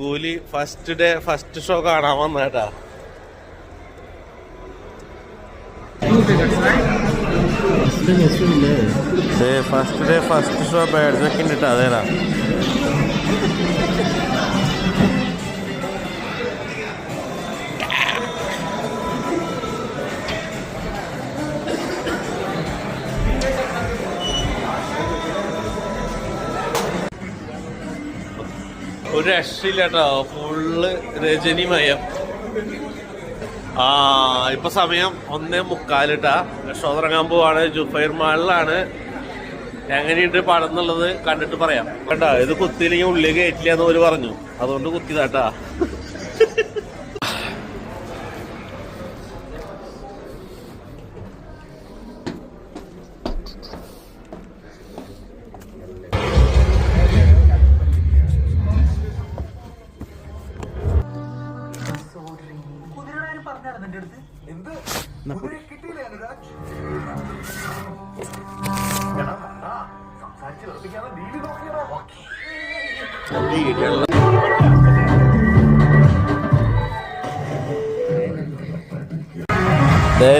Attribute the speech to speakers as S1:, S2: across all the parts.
S1: കൂലി first show കാണാൻ വന്നേട്ടാ. First show ബാഡ്ജൊക്കെ ഉണ്ട് കേട്ടോ. അതേടാ ഒരു രക്ഷയില്ല കേട്ടോ. ഫുള്ള് രജനിമയം. ഇപ്പൊ സമയം 1:45. ഷോ തുടങ്ങാൻ പോവാണ്. ജുഫൈർ മാളിലാണ്. എങ്ങനെയുണ്ട് പടം എന്നുള്ളത് കണ്ടിട്ട് പറയാം കേട്ടാ. ഇത് കുത്തിയില്ലെങ്കിൽ ഉള്ളിൽ കയറ്റില്ല എന്ന് ഓര് പറഞ്ഞു, അതുകൊണ്ട് കുത്തിയതാട്ടാ.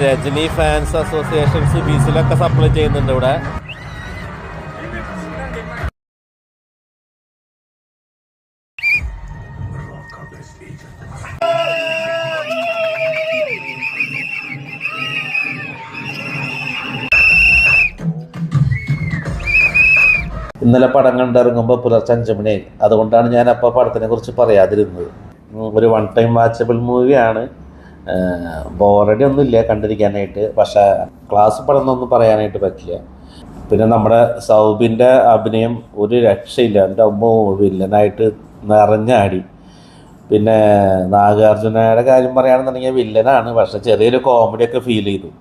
S1: രജനി ഫാൻസ് അസോസിയേഷൻ ബീസിലൊക്കെ സപ്ലൈ ചെയ്യുന്നുണ്ട് ഇവിടെ. ഇന്നലെ പടം കണ്ടിറങ്ങുമ്പോൾ പുലർച്ചെ 5 മണിയായി. അതുകൊണ്ടാണ് ഞാൻ അപ്പോൾ പടത്തിനെ കുറിച്ച് പറയാതിരുന്നത്. ഒരു 1 ടൈം വാച്ചബിൾ മൂവിയാണ്. ബോറടി ഒന്നുമില്ല കണ്ടിരിക്കാനായിട്ട്. പക്ഷേ ക്ലാസ് പടം എന്നൊന്നും പറയാനായിട്ട് പറ്റില്ല. പിന്നെ നമ്മുടെ സൗബിൻ്റെ അഭിനയം ഒരു രക്ഷയില്ല. എൻ്റെ അമ്മ വില്ലനായിട്ട് നിറഞ്ഞാടി. പിന്നെ നാഗാർജുനയുടെ കാര്യം പറയുകയാണെന്നുണ്ടെങ്കിൽ വില്ലനാണ്, പക്ഷെ ചെറിയൊരു കോമഡിയൊക്കെ ഫീൽ ചെയ്തു.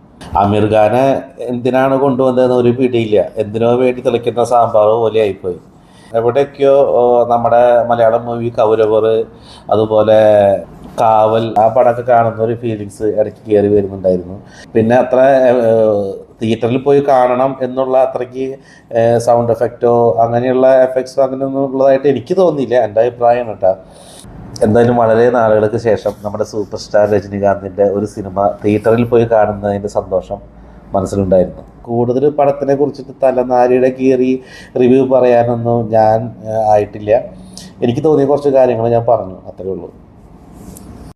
S1: അമീർ ഖാനെ എന്തിനാണ് കൊണ്ടുവന്നതെന്ന് ഒരു പിടിയില്ല. എന്തിനോ വേണ്ടി തിളയ്ക്കുന്ന സാമ്പാർ പോലെ ആയിപ്പോയി. എവിടെയൊക്കെയോ നമ്മുടെ മലയാളം മൂവി കൗരവർ, അതുപോലെ കാവൽ, ആ പടമൊക്കെ കാണുന്ന ഒരു ഫീലിങ്സ് ഇടയ്ക്ക് കയറി വരുന്നുണ്ടായിരുന്നു. പിന്നെ അത്ര തിയേറ്ററിൽ പോയി കാണണം എന്നുള്ള അത്രയ്ക്ക് സൗണ്ട് എഫക്റ്റോ അങ്ങനെയുള്ള എഫക്ട്സോ അങ്ങനെയൊന്നും ഉള്ളതായിട്ട് എനിക്ക് തോന്നിയില്ല. എൻ്റെ അഭിപ്രായമാണ് കേട്ടോ. എന്തായാലും വളരെ നാളുകൾക്ക് ശേഷം നമ്മുടെ സൂപ്പർ സ്റ്റാർ രജനികാന്തിൻ്റെ ഒരു സിനിമ തിയേറ്ററിൽ പോയി കാണുന്നതിൻ്റെ സന്തോഷം മനസ്സിലുണ്ടായിരുന്നു. കൂടുതൽ പടത്തിനെ കുറിച്ചിട്ട് തലനാരിയുടെ കീറി റിവ്യൂ പറയാനൊന്നും ഞാൻ ആയിട്ടില്ല. എനിക്ക് തോന്നിയ കുറച്ച് കാര്യങ്ങൾ ഞാൻ പറഞ്ഞു, അത്രയേ ഉള്ളൂ.